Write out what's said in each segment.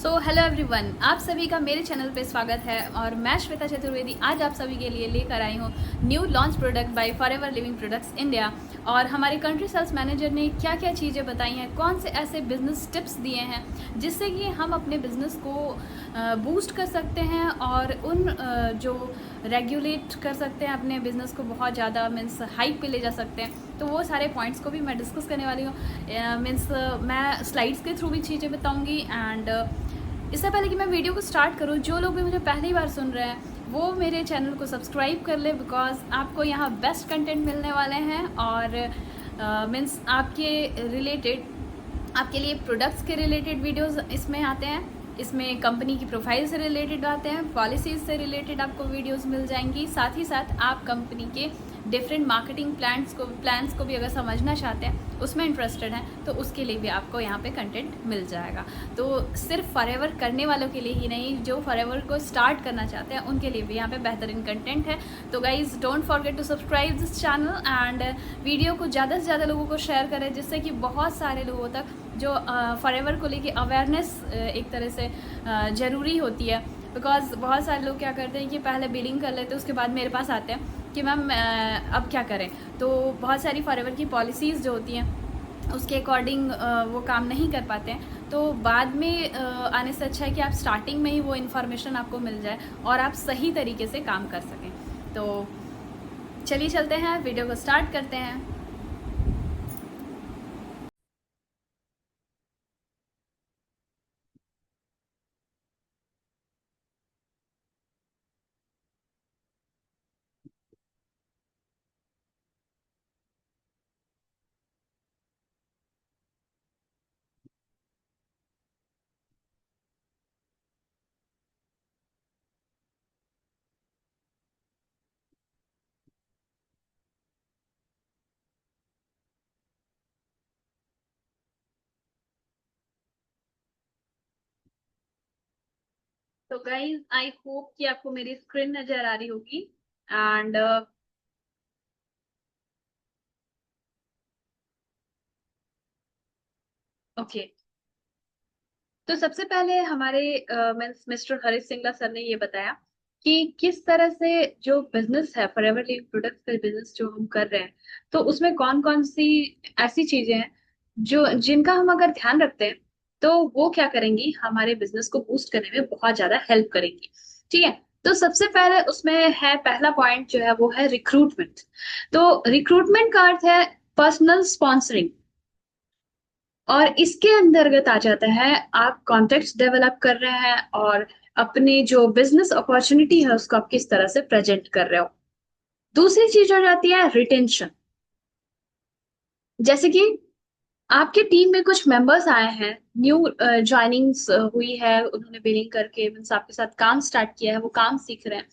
Hello everyone, आप सभी का मेरे चैनल पे स्वागत है और मैं श्वेता चतुर्वेदी आज आप सभी के लिए लेकर आई हूँ new launch product by Forever Living Products India. और हमारे कंट्री सेल्स मैनेजर ने क्या क्या चीज़ें बताई हैं, कौन से ऐसे बिजनेस टिप्स दिए हैं जिससे कि हम अपने बिजनेस को बूस्ट कर सकते हैं और उन जो रेगुलेट कर सकते हैं अपने बिजनेस को, बहुत ज़्यादा मीन्स हाइक पे ले जा सकते हैं। तो वो सारे पॉइंट्स को भी मैं डिस्कस करने वाली हूँ। मीन्स मैं स्लाइड्स के थ्रू भी चीज़ें बताऊँगी। एंड इससे पहले कि मैं वीडियो को स्टार्ट करूं, जो लोग भी मुझे पहली बार सुन रहे हैं वो मेरे चैनल को सब्सक्राइब कर ले, बिकॉज आपको यहाँ बेस्ट कंटेंट मिलने वाले हैं और मीन्स आपके रिलेटेड, आपके लिए प्रोडक्ट्स के रिलेटेड वीडियोस इसमें आते हैं। इसमें कंपनी की प्रोफाइल से रिलेटेड आते हैं, पॉलिसीज से रिलेटेड आपको वीडियोस मिल जाएंगी। साथ ही साथ आप कंपनी के डिफरेंट मार्केटिंग प्लान्स को भी अगर समझना चाहते हैं, उसमें इंटरेस्टेड हैं, तो उसके लिए भी आपको यहाँ पे कंटेंट मिल जाएगा। तो सिर्फ फॉरएवर करने वालों के लिए ही नहीं, जो फॉरएवर को स्टार्ट करना चाहते हैं उनके लिए भी यहाँ पे बेहतरीन कंटेंट है। तो guys don't forget to subscribe this channel and video को ज़्यादा से ज़्यादा लोगों को शेयर करें, जिससे कि बहुत सारे लोगों तक जो फॉरएवर को लेके अवेयरनेस एक तरह से ज़रूरी होती है। बिकॉज बहुत सारे लोग क्या करते हैं कि पहले बिलिंग कर लेते हैं, उसके बाद मेरे पास आते हैं कि मैम अब क्या करें। तो बहुत सारी फॉरएवर की पॉलिसीज़ जो होती हैं उसके अकॉर्डिंग वो काम नहीं कर पाते हैं। तो बाद में आने से अच्छा है कि आप स्टार्टिंग में ही वो इन्फॉर्मेशन आपको मिल जाए और आप सही तरीके से काम कर सकें। तो चलिए चलते हैं, वीडियो को स्टार्ट करते हैं। तो गाइज आई होप कि आपको मेरी स्क्रीन नजर आ रही होगी। एंड ओके, तो सबसे पहले हमारे मिस्टर हरीश सिंगला सर ने ये बताया कि किस तरह से जो बिजनेस है, फॉरएवर लिविंग प्रोडक्ट्स का बिजनेस जो हम कर रहे हैं, तो उसमें कौन कौन सी ऐसी चीजें हैं जो जिनका हम अगर ध्यान रखते हैं तो वो क्या करेंगी, हमारे बिजनेस को बूस्ट करने में बहुत ज्यादा हेल्प करेंगी। ठीक है, तो सबसे पहले उसमें है, पहला पॉइंट जो है वो है रिक्रूटमेंट। तो रिक्रूटमेंट का अर्थ है पर्सनल स्पॉन्सरिंग, और इसके अंतर्गत आ जाता है आप कॉन्टेक्ट डेवलप कर रहे हैं और अपने जो बिजनेस अपॉर्चुनिटी है उसको आप किस तरह से प्रेजेंट कर रहे हो। दूसरी चीज हो जाती है रिटेंशन। जैसे कि आपके टीम में कुछ मेंबर्स आए हैं, न्यू ज्वाइनिंग्स हुई है, उन्होंने बिलिंग करके मीन्स आपके साथ काम स्टार्ट किया है, वो काम सीख रहे हैं।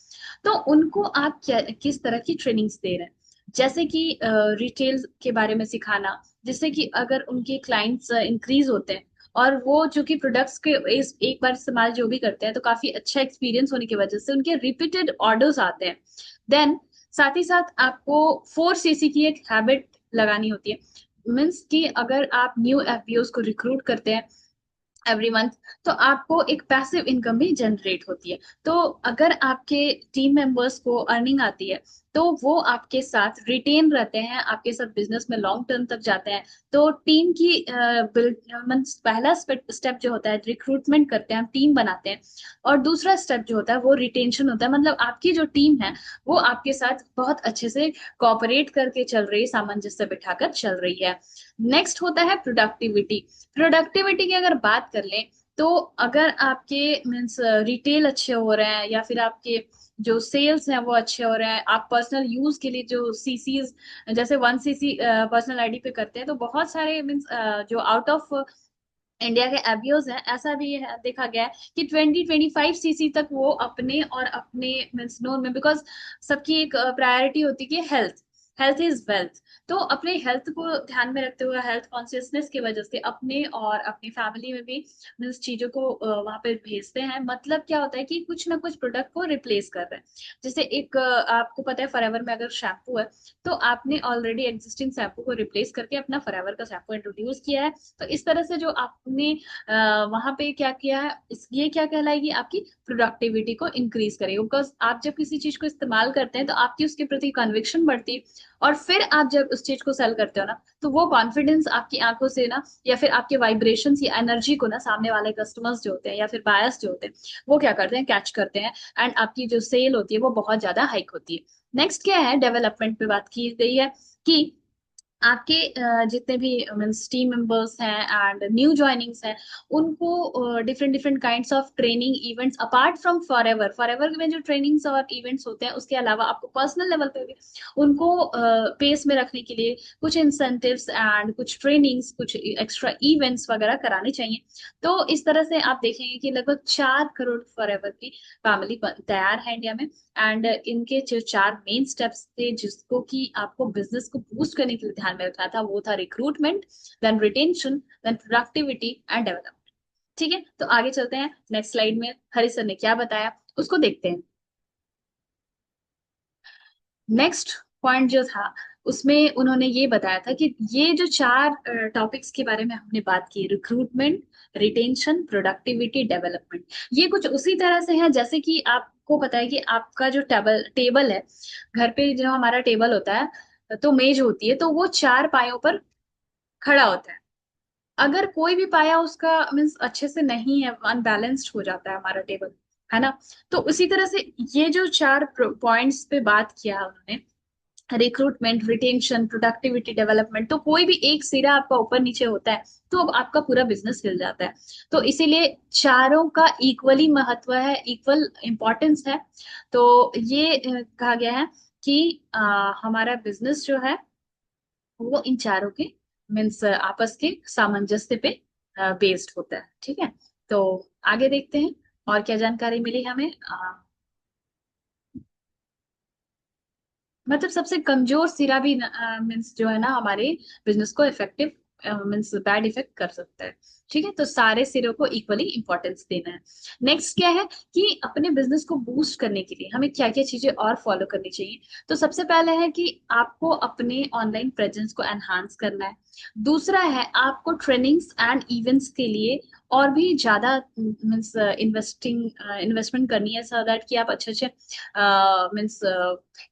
तो उनको आप किस तरह की ट्रेनिंग्स दे रहे हैं, जैसे कि रिटेल के बारे में सिखाना, जिससे कि अगर उनके क्लाइंट्स इंक्रीज होते हैं और वो जो कि प्रोडक्ट्स के एक बार इस्तेमाल जो भी करते हैं, तो काफी अच्छा एक्सपीरियंस होने की वजह से उनके रिपीटेड ऑर्डर्स आते हैं। देन साथ ही साथ आपको 4CC की एक हैबिट लगानी होती है। मीन्स कि अगर आप न्यू एफबीओस को रिक्रूट करते हैं एवरी मंथ, तो आपको एक पैसिव इनकम भी जनरेट होती है। तो अगर आपके टीम मेंबर्स को अर्निंग आती है तो वो आपके साथ रिटेन रहते हैं, आपके साथ बिजनेस में लॉन्ग टर्म तक जाते हैं। तो टीम की पहला स्टेप जो होता है रिक्रूटमेंट करते हैं, हम टीम बनाते हैं। और दूसरा स्टेप जो होता है वो रिटेंशन होता है, मतलब आपकी जो टीम है वो आपके साथ बहुत अच्छे से कोऑपरेट करके चल रही है, सामंजस्य बिठाकर चल रही है। नेक्स्ट होता है प्रोडक्टिविटी। प्रोडक्टिविटी की अगर बात कर लें, तो अगर आपके मीन्स रिटेल अच्छे हो रहे हैं या फिर आपके जो सेल्स हैं वो अच्छे हो रहे हैं, आप पर्सनल यूज के लिए जो सीसीज जैसे 1CC पर्सनल आईडी पे करते हैं, तो बहुत सारे मीन्स जो आउट ऑफ इंडिया के एबियोज हैं, ऐसा भी देखा गया है कि 20-25 CC तक वो अपने और अपने मीन्स नोन में, बिकॉज सबकी एक प्रायोरिटी होती है कि हेल्थ, हेल्थ इज वेल्थ। तो अपने हेल्थ को ध्यान में रखते हुए, हेल्थ कॉन्शियसनेस की वजह से अपने और अपनी फैमिली में भी मीन्स चीजों को वहां पे भेजते हैं। मतलब क्या होता है कि कुछ ना कुछ प्रोडक्ट को रिप्लेस कर रहे हैं। जैसे एक आपको पता है फॉरएवर में अगर शैम्पू है, तो आपने ऑलरेडी एग्जिस्टिंग शैम्पू को रिप्लेस करके अपना फॉरएवर का शैम्पू इंट्रोड्यूस किया है। तो इस तरह से जो आपने वहां पे क्या किया है, ये क्या कहलाएगी, आपकी प्रोडक्टिविटी को इंक्रीज करेगी। बिकॉज आप जब किसी चीज को इस्तेमाल करते हैं तो आपकी उसके प्रति कन्विक्शन बढ़ती है, और फिर आप जब उस चीज को सेल करते हो ना, तो वो कॉन्फिडेंस आपकी आंखों से ना, या फिर आपके वाइब्रेशंस या एनर्जी को ना सामने वाले कस्टमर्स जो होते हैं या फिर बायर्स जो होते हैं, वो क्या करते हैं, कैच करते हैं। एंड आपकी जो सेल होती है वो बहुत ज्यादा हाइक होती है। नेक्स्ट क्या है, डेवलपमेंट पे बात की गई है कि आपके जितने भी मीन्स टीम मेंबर्स हैं एंड न्यू ज्वाइनिंग्स हैं, उनको different different kinds of training events apart from forever, forever में जो ट्रेनिंग्स और इवेंट्स होते हैं उसके अलावा आपको पर्सनल लेवल पे भी उनको पेस में रखने के लिए कुछ इंसेंटिव्स एंड कुछ ट्रेनिंग्स, कुछ एक्स्ट्रा इवेंट्स वगैरह कराने चाहिए। तो इस तरह से आप देखेंगे कि लगभग 4 करोड़ फॉरएवर की फैमिली तैयार है इंडिया में। एंड इनके जो 4 मेन स्टेप्स थे जिसको कि आपको बिजनेस को बूस्ट करने के लिए ध्यान में रखना था, वो था recruitment, then retention, then productivity and development. ठीक है, तो आगे चलते हैं। नेक्स्ट स्लाइड में हरी सर ने क्या बताया उसको देखते हैं। नेक्स्ट पॉइंट जो था उसमें उन्होंने ये बताया था कि ये जो 4 टॉपिक्स के बारे में हमने बात की, रिक्रूटमेंट, रिटेंशन, प्रोडक्टिविटी, डेवलपमेंट, ये कुछ उसी तरह से है जैसे कि आपको पता है कि आपका जो टेबल टेबल है, घर पे जो हमारा टेबल होता है, तो मेज होती है, तो वो 4 पायों पर खड़ा होता है। अगर कोई भी पाया उसका मीन्स अच्छे से नहीं है, अनबैलेंस्ड हो जाता है हमारा टेबल, है ना। तो उसी तरह से ये जो 4 पॉइंट्स पे बात किया उन्होंने, रिक्रूटमेंट, रिटेंशन, प्रोडक्टिविटी, डेवलपमेंट, तो कोई भी एक सिरा आपका ऊपर नीचे होता है तो अब आपका पूरा बिजनेस हिल जाता है। तो इसीलिए चारों का इक्वली महत्व है, इक्वल इंपॉर्टेंस है। तो ये कहा गया है कि हमारा बिजनेस जो है वो इन चारों के मीन्स आपस के सामंजस्य पे बेस्ड होता है। ठीक है, तो आगे देखते हैं और क्या जानकारी मिली हमें। मतलब सबसे कमजोर सिरा भी मीन्स जो है ना हमारे बिजनेस को इफेक्टिव मीन्स बैड इफेक्ट कर सकता है। ठीक है, तो सारे सिरों को इक्वली इंपॉर्टेंस देना है। नेक्स्ट क्या है कि अपने बिजनेस को बूस्ट करने के लिए हमें क्या क्या चीजें और फॉलो करनी चाहिए। तो सबसे पहले है कि आपको अपने ऑनलाइन प्रेजेंस को एनहांस करना है। दूसरा है आपको ट्रेनिंग्स एंड इवेंट्स के लिए और भी ज्यादा मीन्स इन्वेस्टमेंट करनी है, सो दैट कि आप अच्छे अच्छे मीन्स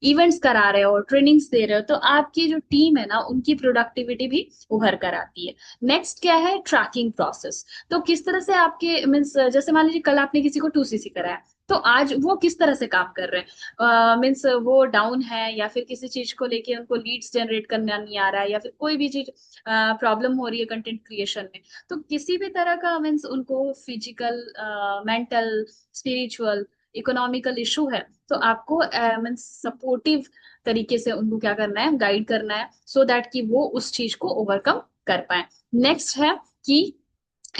इवेंट्स करा रहे हो, ट्रेनिंग्स दे रहे हो, तो आपकी जो टीम है ना उनकी प्रोडक्टिविटी भी उभर कर आती है। नेक्स्ट क्या है, ट्रैकिंग प्रोसेस। तो किस तरह से आपके मीन्स जैसे मान लीजिए कल आपने किसी को 2CC कराया, तो आज वो किस तरह से काम कर रहे हैं, मीन्स वो डाउन है या फिर किसी चीज को लेके उनको लीड्स जनरेट करना नहीं आ रहा है, या फिर कोई भी चीज प्रॉब्लम हो रही है कंटेंट क्रिएशन में। तो किसी भी तरह का मीन्स उनको physical, mental, spiritual, economical issue है, तो आपको मीन्स सपोर्टिव तरीके से उनको क्या करना है, गाइड करना है, सो दैट कि वो उस चीज को ओवरकम कर पाए। नेक्स्ट है कि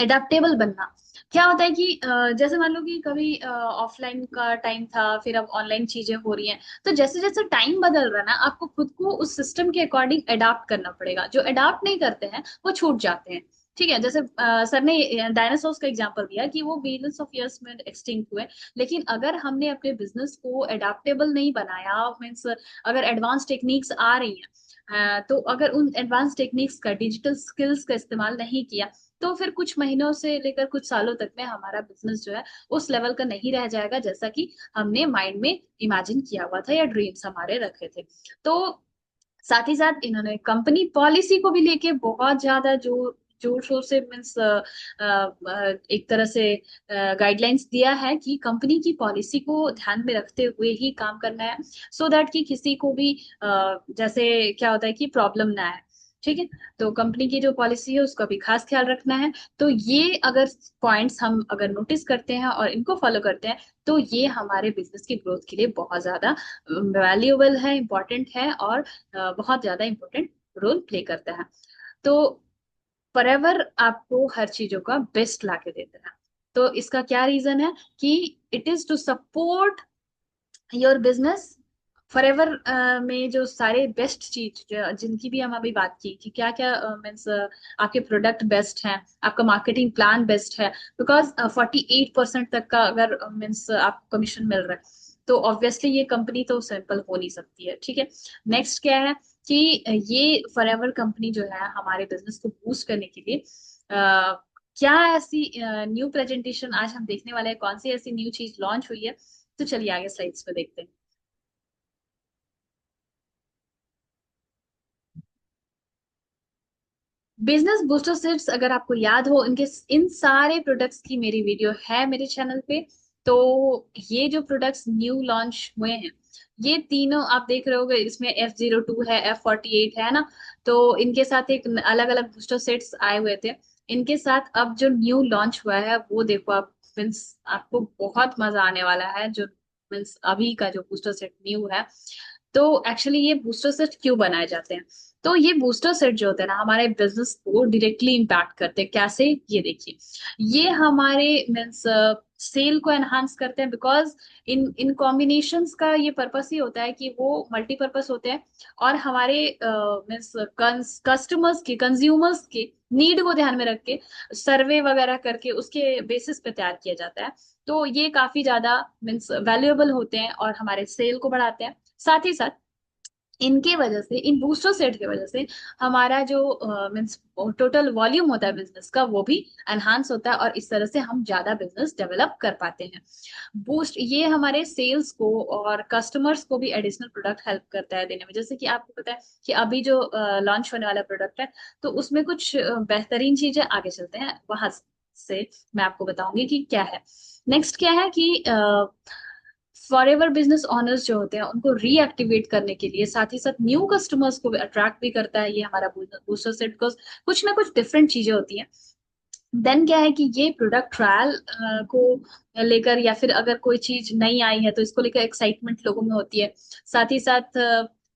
एडेप्टेबल बनना। क्या होता है कि जैसे मान लो कि कभी ऑफलाइन का टाइम था, फिर अब ऑनलाइन चीजें हो रही हैं, तो जैसे जैसे टाइम बदल रहा है ना, आपको खुद को उस सिस्टम के अकॉर्डिंग अडाप्ट करना पड़ेगा। जो अडाप्ट नहीं करते हैं वो छूट जाते हैं। ठीक है, जैसे सर ने डायनासोर्स का एग्जांपल दिया कि वो बिलियंस ऑफ इयर्स में एक्सटिंक्ट हुए, लेकिन अगर हमने अपने बिजनेस को अडेप्टेबल नहीं बनाया, मीन्स अगर एडवांस टेक्निक्स आ रही हैं, तो अगर उन एडवांस टेक्निक्स का, डिजिटल स्किल्स का इस्तेमाल नहीं किया, तो फिर कुछ महीनों से लेकर कुछ सालों तक में हमारा बिजनेस जो है उस लेवल का नहीं रह जाएगा जैसा कि हमने माइंड में इमेजिन किया हुआ था या ड्रीम्स हमारे रखे थे। तो साथ ही साथ इन्होंने कंपनी पॉलिसी को भी लेके बहुत ज्यादा जोर शोर से मीन्स एक तरह से गाइडलाइंस दिया है कि कंपनी की पॉलिसी को ध्यान में रखते हुए ही काम करना है, सो दैट कि किसी को भी जैसे क्या होता है कि प्रॉब्लम ना आए। ठीक है, तो कंपनी की जो पॉलिसी है उसका भी खास ख्याल रखना है। तो ये अगर पॉइंट्स हम अगर नोटिस करते हैं और इनको फॉलो करते हैं, तो ये हमारे बिजनेस की ग्रोथ के लिए बहुत ज्यादा वैल्यूएबल है, इंपॉर्टेंट है, और बहुत ज्यादा इंपॉर्टेंट रोल प्ले करता है। तो फॉरएवर आपको हर चीजों का बेस्ट ला के देता है। तो इसका क्या रीजन है कि it is to support your business Forever में जो सारे बेस्ट चीज जिनकी भी हम अभी बात की कि क्या क्या मीन्स आपके प्रोडक्ट बेस्ट हैं, आपका मार्केटिंग प्लान बेस्ट है, बिकॉज 48% तक का अगर मीन्स आपको कमीशन मिल रहा है तो ऑब्वियसली ये कंपनी तो सिंपल हो नहीं सकती है, ठीक है। नेक्स्ट क्या है कि ये फॉरएवर कंपनी जो है हमारे बिजनेस को बूस्ट करने के लिए क्या ऐसी न्यू प्रेजेंटेशन आज हम देखने वाले हैं, कौन सी ऐसी न्यू चीज लॉन्च हुई है। तो चलिए आगे स्लाइड्स पे देखते हैं। बिजनेस बूस्टर सिर्फ अगर आपको याद हो इनके इन सारे प्रोडक्ट्स की मेरी वीडियो है मेरे चैनल पे। तो ये जो प्रोडक्ट्स न्यू लॉन्च हुए हैं ये तीनों आप देख रहे होगे, इसमें F02 है, F48 है ना। तो इनके साथ एक अलग अलग बूस्टर सेट्स आए हुए थे। इनके साथ अब जो न्यू लॉन्च हुआ है वो देखो आप, मीन्स आपको बहुत मजा आने वाला है। जो मीन्स अभी का जो बूस्टर सेट न्यू है, तो एक्चुअली ये बूस्टर सेट क्यों बनाए जाते हैं। तो ये बूस्टर सेट जो होते हैं ना हमारे बिजनेस को डायरेक्टली इम्पैक्ट करते हैं। कैसे, ये देखिए। ये हमारे मीन्स सेल को एनहांस करते हैं, बिकॉज इन इन कॉम्बिनेशंस का ये पर्पस ही होता है कि वो मल्टीपर्पस होते हैं और हमारे मीन्स कस्टमर्स के, कंज्यूमर्स के नीड को ध्यान में रख के सर्वे वगैरह करके उसके बेसिस पे तैयार किया जाता है। तो ये काफी ज्यादा मीन्स वैल्यूएबल होते हैं और हमारे सेल को बढ़ाते हैं। साथ ही साथ इनके वजह से, इन बूस्टर सेट की वजह से हमारा जो मीन्स टोटल वॉल्यूम होता है बिजनेस का वो भी एनहांस होता है और इस तरह से हम ज्यादा बिजनेस डेवलप कर पाते हैं। बूस्ट ये हमारे सेल्स को और कस्टमर्स को भी एडिशनल प्रोडक्ट हेल्प करता है देने में। जैसे कि आपको पता है कि अभी जो लॉन्च होने वाला प्रोडक्ट है तो उसमें कुछ बेहतरीन चीजें आगे चलते हैं वहां से मैं आपको बताऊंगी कि क्या है। नेक्स्ट क्या है कि फॉरएवर बिजनेस ओनर्स जो होते हैं उनको रीएक्टिवेट करने के लिए, साथ ही साथ न्यू कस्टमर्स को भी अट्रैक्ट भी करता है ये हमारा बूस्टर सेट, बिकॉज कुछ ना कुछ डिफरेंट चीजें होती हैं। देन क्या है कि ये प्रोडक्ट ट्रायल को लेकर या फिर अगर कोई चीज नई आई है तो इसको लेकर एक्साइटमेंट लोगों में होती है। साथ ही साथ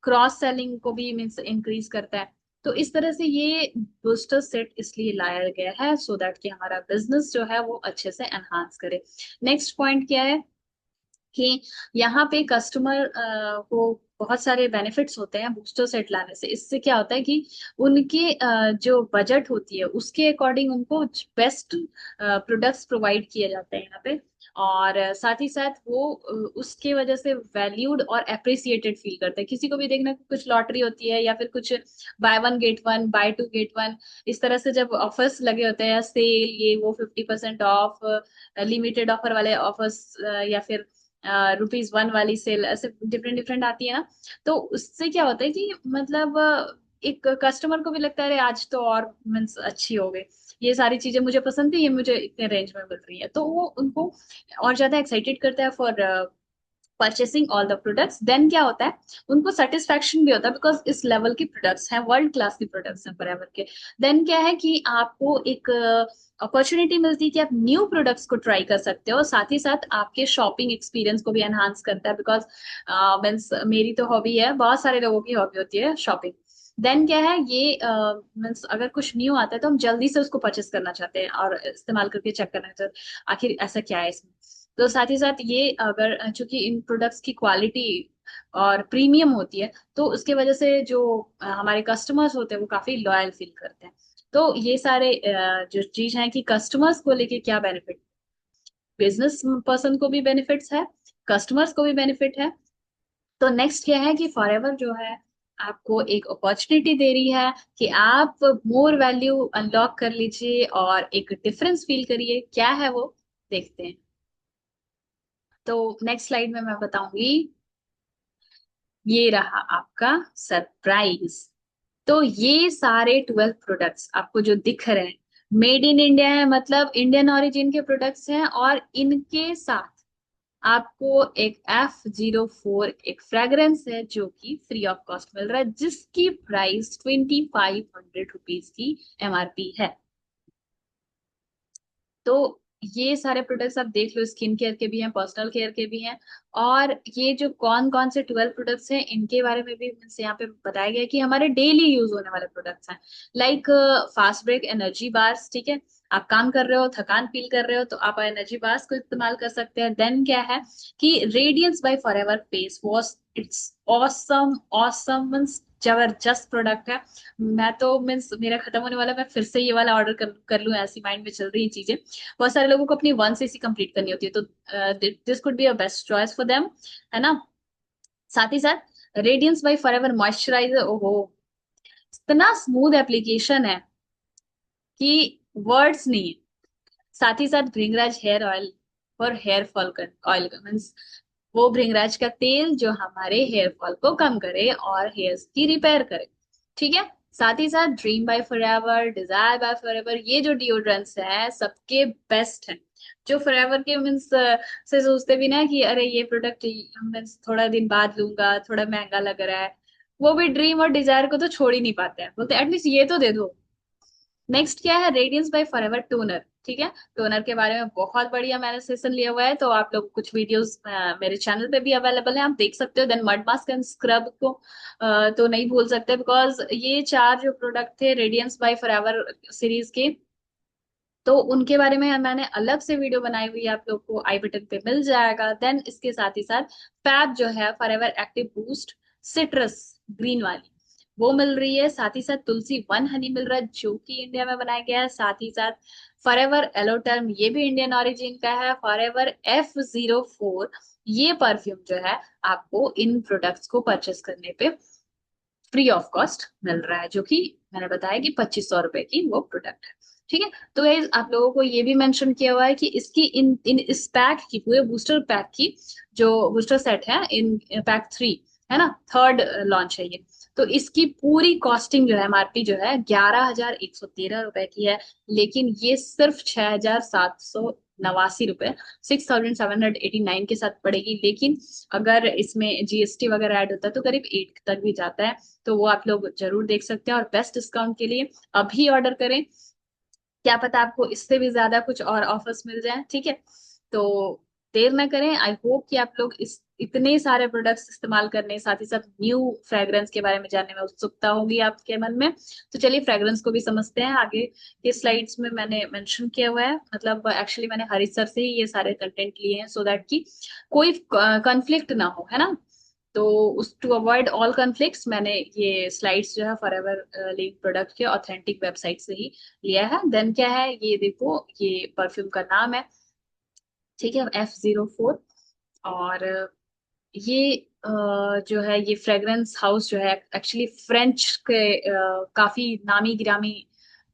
क्रॉस सेलिंग को भी मीन्स इंक्रीज करता है। तो इस तरह से ये बूस्टर सेट इसलिए लाया गया है सो दैट कि हमारा बिजनेस जो है वो अच्छे से एनहांस करे। नेक्स्ट पॉइंट क्या है कि यहाँ पे कस्टमर को बहुत सारे बेनिफिट्स होते हैं बूस्टर सेट लाने से। इससे क्या होता है कि उनके जो बजट होती है उसके अकॉर्डिंग उनको बेस्ट प्रोडक्ट्स प्रोवाइड किए जाते हैं यहाँ पे। और साथ ही साथ वो उसके वजह से वैल्यूड और अप्रिसिएटेड फील करते हैं। किसी को भी देखना कुछ लॉटरी होती है या फिर कुछ buy one get one, buy two get one, इस तरह से जब ऑफर्स लगे होते हैं, सेल ये वो, 50% ऑफ, लिमिटेड ऑफर वाले ऑफर्स, या फिर ₹1 वाली सेल, ऐसे डिफरेंट डिफरेंट आती है ना। तो उससे क्या होता है कि मतलब एक कस्टमर को भी लगता है अरे आज तो और मीन्स अच्छी हो गई, ये सारी चीजें मुझे पसंद थी, ये मुझे इतने रेंज में मिल रही है, तो वो उनको और ज्यादा एक्साइटेड करता है for purchasing all the products. Then क्या होता है, उनको सेटिस्फेक्शन भी होता है बिकॉज इस लेवल की प्रोडक्ट्स हैं, वर्ल्ड क्लास की प्रोडक्ट्स हैं फॉरएवर के। देन क्या है कि आपको एक अपॉर्चुनिटी मिलती है कि आप न्यू प्रोडक्ट्स को ट्राई कर सकते हो। साथ ही साथ आपके शॉपिंग एक्सपीरियंस को भी एनहांस करता है, बिकॉज मीन्स मेरी तो हॉबी है, बहुत सारे लोगों की हॉबी होती है शॉपिंग। देन क्या है, ये मीन्स अगर कुछ न्यू आता है तो हम जल्दी से उसको परचेस करना चाहते हैं और इस्तेमाल करके चेक करना चाहते हैं आखिर ऐसा क्या है इसमें। तो साथ ही साथ ये अगर चूंकि इन प्रोडक्ट्स की क्वालिटी और प्रीमियम होती है तो उसके वजह से जो हमारे कस्टमर्स होते हैं वो काफी लॉयल फील करते हैं। तो ये सारे जो चीज है कि कस्टमर्स को लेके क्या बेनिफिट, बिजनेस पर्सन को भी बेनिफिट्स है, कस्टमर्स को भी बेनिफिट है। तो नेक्स्ट क्या है कि फॉरएवर जो है आपको एक अपॉर्चुनिटी दे रही है कि आप मोर वैल्यू अनलॉक कर लीजिए और एक डिफरेंस फील करिए। क्या है वो, देखते हैं। तो नेक्स्ट स्लाइड में मैं बताऊंगी। ये रहा आपका सरप्राइज। तो ये सारे 12 प्रोडक्ट्स आपको जो दिख रहे हैं मेड इन इंडिया है, मतलब इंडियन ओरिजिन के प्रोडक्ट्स हैं। और इनके साथ आपको एक F04 एक फ्रेग्रेंस है जो कि फ्री ऑफ कॉस्ट मिल रहा है, जिसकी प्राइस 2500 रुपीज की MRP है। तो ये सारे प्रोडक्ट्स आप देख लो, स्किन केयर के भी हैं, पर्सनल केयर के भी हैं। और ये जो कौन कौन से 12 प्रोडक्ट्स हैं इनके बारे में भी means यहाँ पे बताया गया है कि हमारे डेली यूज होने वाले प्रोडक्ट्स हैं। Like Fast Break energy bars, ठीक है। आप काम कर रहे हो, थकान फील कर रहे हो तो आप एनर्जी बार्स को इस्तेमाल कर सकते हैं। देन क्या है कि Radiance by Forever face wash, it's awesome, awesome means जबरदस्त प्रोडक्ट है। मैं तो मीन्स मेरा खत्म होने वाला, मैं फिर से ये वाला ऑर्डर कर लूं, ऐसी माइंड में चल रही चीजें। बहुत सारे लोगों को अपनी 1 cc कंप्लीट करनी होती है, तो this could be a best choice for them, है ना। साथ ही साथ रेडियंस बाय फॉरएवर मॉइस्चराइजर, ओहो, इतना स्मूथ एप्लीकेशन है कि वर्ड्स नहीं है। साथ ही साथ भृंगराज हेयर ऑयल और हेयर फॉल का ऑयल का मीन्स वो भृंगराज का तेल जो हमारे हेयर फॉल को कम करे और हेयर्स की रिपेयर करे, ठीक है। साथ ही साथ Dream by Forever, Desire by Forever, ये जो डिओड्रेंट्स हैं सबके बेस्ट हैं। जो फॉरएवर के मीन्स से सोचते भी ना कि अरे ये प्रोडक्ट मीन्स थोड़ा दिन बाद लूंगा, थोड़ा महंगा लग रहा है, वो भी ड्रीम और डिजायर को तो छोड़ ही नहीं पाते हैं, बोलते एटलीस्ट ये तो दे दो। नेक्स्ट क्या है, रेडियंस बाय फॉरएवर टोनर, ठीक है। टोनर के बारे में बहुत बढ़िया मैंने सेशन लिया हुआ है, तो आप लोग कुछ वीडियोस मेरे चैनल पे भी अवेलेबल है, आप देख सकते हो। Then mud mask and scrub को तो नहीं भूल सकते, बिकॉज ये चार जो प्रोडक्ट थे रेडियंस बाय फॉरएवर सीरीज के, तो उनके बारे में मैंने अलग से वीडियो बनाई हुई है, आप लोग को आई बटन पे मिल जाएगा। देन इसके साथ ही साथ फैब जो है forever active boost citrus green वाली, वो मिल रही है। साथ ही साथ तुलसी वन हनी मिल रहा है, जो कि इंडिया में बनाया गया है। साथ ही साथ फॉरएवर एलोटर्म, ये भी इंडियन ओरिजिन का है। फॉरएवर F04, ये परफ्यूम जो है आपको इन प्रोडक्ट्स को परचेस करने पे फ्री ऑफ कॉस्ट मिल रहा है, जो कि मैंने बताया कि 2500 रुपए की वो प्रोडक्ट है, ठीक है। तो गाइस आप लोगों को ये भी मेंशन किया हुआ है कि इसकी इन इन इस पैक की, पूरे बूस्टर पैक की, जो बूस्टर सेट है इन पैक 3, है ना, थर्ड लॉन्च है ये, तो इसकी पूरी कॉस्टिंग जो है एमआरपी जो है 11,113 रुपए की है। लेकिन ये सिर्फ 6,789 रुपए, 6,789 के साथ पड़ेगी। लेकिन अगर इसमें जीएसटी वगैरह ऐड होता है तो करीब 8 तक भी जाता है, तो वो आप लोग जरूर देख सकते हैं। और बेस्ट डिस्काउंट के लिए अभी ऑर्डर करें, क्या पता आपको इससे भी ज्यादा कुछ और ऑफर्स मिल जाए, ठीक है। तो देर ना करें, आई होप कि आप लोग इस इतने सारे प्रोडक्ट्स इस्तेमाल करने, साथ ही साथ न्यू फ्रेग्रेंस के बारे में जानने में उत्सुकता होगी आपके मन में। तो चलिए फ्रेग्रेंस को भी समझते हैं। आगे के स्लाइड्स में मैंने मेंशन किया हुआ है, मतलब एक्चुअली मैंने हरीश सर से ही ये सारे कंटेंट लिए हैं, सो दैट कि कोई कंफ्लिक्ट ना हो, है ना। तो उस टू अवॉइड ऑल कन्फ्लिक्ट्स मैंने ये स्लाइड्स जो है फॉरएवर लिविंग प्रोडक्ट के ऑथेंटिक वेबसाइट से ही लिया है। देन क्या है, ये देखो, ये परफ्यूम का नाम है, ठीक है, F04। और ये जो है ये फ्रेग्रेंस हाउस जो है एक्चुअली फ्रेंच के काफी नामी गिरामी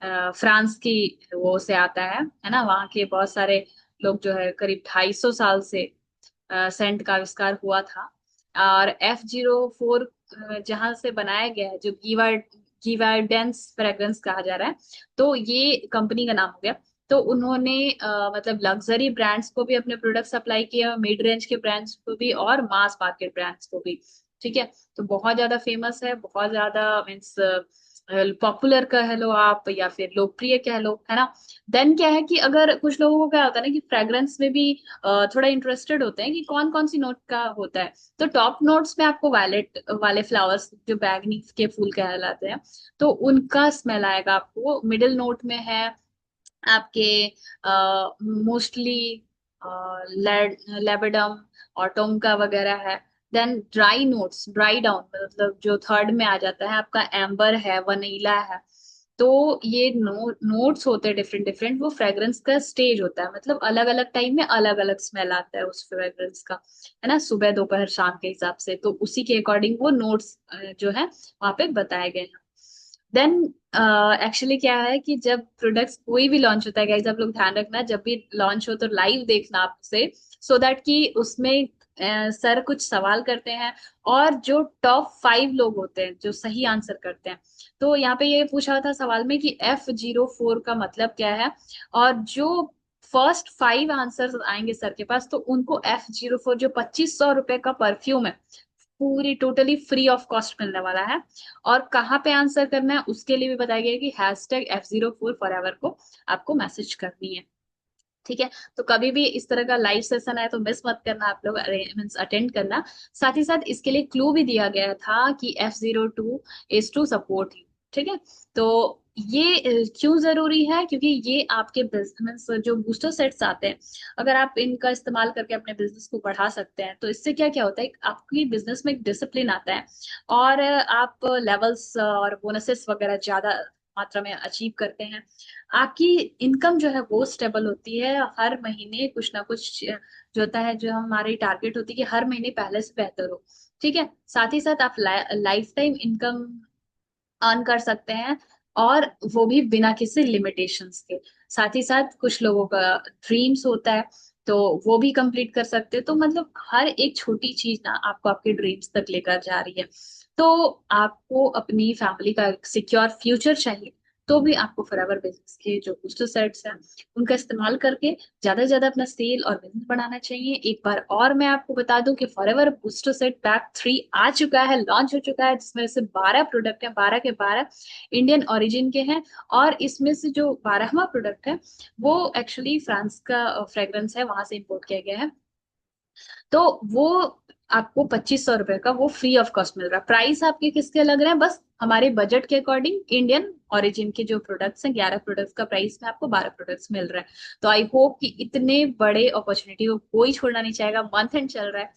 फ्रांस की वो से आता है ना। वहाँ के बहुत सारे लोग जो है करीब 250 साल से सेंट का आविष्कार हुआ था। और F04 जहां से बनाया गया है, जो गीवार्डेंस फ्रेग्रेंस कहा जा रहा है, तो ये कंपनी का नाम हो गया। तो उन्होंने मतलब लग्जरी ब्रांड्स को भी अपने प्रोडक्ट सप्लाई किए, मिड रेंज के ब्रांड्स को भी और मास मार्केट ब्रांड्स को भी, ठीक है। तो बहुत ज्यादा फेमस है, बहुत ज्यादा मीन्स पॉपुलर कह लो आप या फिर लोकप्रिय कह लो, है ना। देन क्या है कि अगर कुछ लोगों को क्या होता है ना कि फ्रेग्रेंस में भी थोड़ा इंटरेस्टेड होते हैं कि कौन कौन सी नोट का होता है, तो टॉप नोट्स में आपको वायलेट वाले फ्लावर्स जो बैगनी के फूल कहलाते हैं, तो उनका स्मेल आएगा आपको। मिडिल नोट में है आपके मोस्टली लेबेडम और टोंका वगैरह है। Then dry notes, dry down मतलब जो थर्ड में आ जाता है आपका एम्बर है, वनीला है। तो ये नोट्स होते हैं डिफरेंट डिफरेंट, वो फ्रेग्रेंस का स्टेज होता है, मतलब अलग अलग टाइम में अलग अलग स्मेल आता है उस फ्रेग्रेंस का, है ना, सुबह दोपहर शाम के हिसाब से। तो उसी के अकॉर्डिंग वो नोट्स जो है वहां पे बताए गए हैं। देन एक्चुअली क्या है कि जब प्रोडक्ट्स कोई भी लॉन्च होता है गाइस, आप लोग ध्यान रखना जब भी लॉन्च हो तो लाइव देखना आप उसे, सो दैट कि उसमें सर कुछ सवाल करते हैं, और जो टॉप 5 लोग होते हैं जो सही आंसर करते हैं, तो यहाँ पे ये पूछा था सवाल में कि F04 का मतलब क्या है। और जो फर्स्ट 5 आंसर्स आएंगे सर के पास, तो उनको F04 जो 2500 रुपए का परफ्यूम है पूरी टोटली फ्री ऑफ कॉस्ट मिलने वाला है। और कहाँ पे आंसर करना है उसके लिए भी बताया गया है कि #F04 फॉरएवर को आपको मैसेज करनी है, ठीक है। तो कभी भी इस तरह का लाइव सेशन है तो मिस मत करना, आप लोग मीन्स अटेंड करना। साथ ही साथ इसके लिए क्लू भी दिया गया था कि F02 is to support you, ठीक है। तो क्यों जरूरी है, क्योंकि ये आपके बिजनेस जो बूस्टर सेट्स आते हैं, अगर आप इनका इस्तेमाल करके अपने बिजनेस को बढ़ा सकते हैं तो इससे क्या क्या होता है, आपकी बिजनेस में एक डिसिप्लिन आता है और आप लेवल्स और बोनसेस वगैरह ज्यादा मात्रा में अचीव करते हैं। आपकी इनकम जो है वो स्टेबल होती है, हर महीने कुछ ना कुछ जो होता है, जो हमारी टारगेट होती है कि हर महीने पहले से बेहतर हो। ठीक है, साथ ही साथ आप लाइफ टाइम इनकम अर्न कर सकते हैं, और वो भी बिना किसी लिमिटेशंस के। साथ ही साथ कुछ लोगों का ड्रीम्स होता है तो वो भी कंप्लीट कर सकते हैं। तो मतलब हर एक छोटी चीज ना आपको आपके ड्रीम्स तक लेकर जा रही है। तो आपको अपनी फैमिली का सिक्योर फ्यूचर चाहिए, तो भी आपको फॉरएवर बिजनेस के जो बूस्टर सेट्स हैं उनका इस्तेमाल करके ज्यादा से ज्यादा अपना सेल और बिजनेस बढ़ाना चाहिए। एक बार और मैं आपको बता दूं कि फॉरएवर बूस्टर सेट पैक 3 आ चुका है, लॉन्च हो चुका है, जिसमें से 12 प्रोडक्ट हैं, 12 के 12 इंडियन ओरिजिन के हैं। और इसमें से जो 12वां प्रोडक्ट है वो एक्चुअली फ्रांस का फ्रेग्रेंस है, वहां से इम्पोर्ट किया गया है। तो वो आपको 2500 रुपए का वो फ्री ऑफ कॉस्ट मिल रहा है। प्राइस आपके किसके लग रहे हैं, बस हमारे बजट के अकॉर्डिंग इंडियन ओरिजिन के जो प्रोडक्ट्स हैं, 11 प्रोडक्ट्स का प्राइस में आपको 12 प्रोडक्ट्स मिल रहा है। तो आई होप कि इतने बड़े अपॉर्चुनिटी को कोई छोड़ना नहीं चाहेगा। मंथ एंड चल रहा है,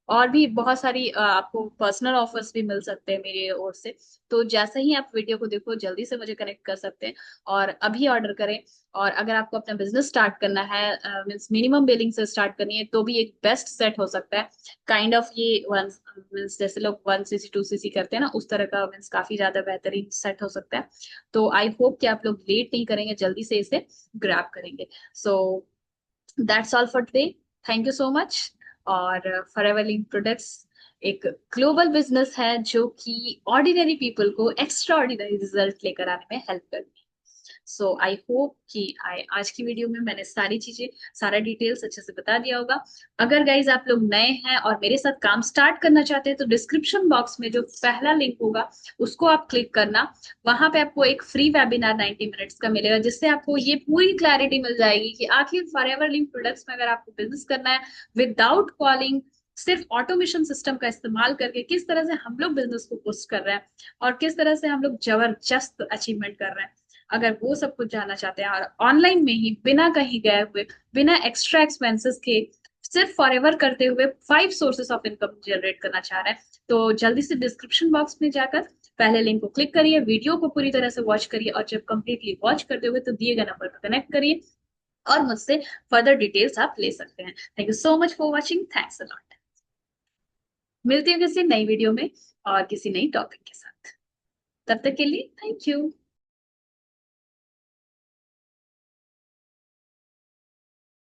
और भी बहुत सारी आपको पर्सनल ऑफर्स भी मिल सकते हैं मेरी ओर से। तो जैसे ही आप वीडियो को देखो जल्दी से मुझे कनेक्ट कर सकते हैं और अभी ऑर्डर करें। और अगर आपको अपना बिजनेस स्टार्ट करना है, मीन्स मिनिमम बिलिंग से स्टार्ट करनी है, तो भी एक बेस्ट सेट हो सकता है। काइंड ऑफ ये वन मीन्स जैसे लोग 1 cc 2 cc करते हैं ना, उस तरह का मीन्स काफी ज्यादा बेहतरीन सेट हो सकता है। तो आई होप कि आप लोग लेट नहीं करेंगे, जल्दी से इसे ग्रैब करेंगे। So that's all for today. Thank you so much. और फॉरएवर लिंक प्रोडक्ट्स एक ग्लोबल बिजनेस है जो कि ऑर्डिनरी पीपल को एक्स्ट्रा ऑर्डिनरी रिजल्ट लेकर आने में हेल्प करती है। सो आई होप कि आज की वीडियो में मैंने सारी चीजें, सारा डिटेल्स अच्छे से बता दिया होगा। अगर गाइज आप लोग नए हैं और मेरे साथ काम स्टार्ट करना चाहते हैं तो डिस्क्रिप्शन बॉक्स में जो पहला लिंक होगा उसको आप क्लिक करना। वहां पे आपको एक फ्री वेबिनार 90 मिनट्स का मिलेगा, जिससे आपको ये पूरी क्लैरिटी मिल जाएगी कि आखिर फॉरएवर लिंक प्रोडक्ट्स में अगर आपको बिजनेस करना है विदाउट कॉलिंग, सिर्फ ऑटोमेशन सिस्टम का इस्तेमाल करके किस तरह से हम लोग बिजनेस को पोस्ट कर रहे हैं और किस तरह से हम लोग जबरदस्त अचीवमेंट कर रहे हैं। अगर वो सब कुछ जानना चाहते हैं और ऑनलाइन में ही बिना कहीं गए हुए, बिना एक्स्ट्रा एक्सपेंसेस के, सिर्फ फॉरएवर करते हुए 5 सोर्सेस ऑफ इनकम जनरेट करना चाह रहे हैं, तो जल्दी से डिस्क्रिप्शन बॉक्स में जाकर पहले लिंक को क्लिक करिए, वीडियो को पूरी तरह से वॉच करिए, और जब कंप्लीटली वॉच करते हुए तो दिए गए नंबर पर कनेक्ट करिए और मुझसे फर्दर डिटेल्स आप ले सकते हैं। Thank you so much for watching, thanks a lot. मिलती हूँ किसी नई वीडियो में और किसी नई टॉपिक के साथ। तब तक के लिए थैंक यू।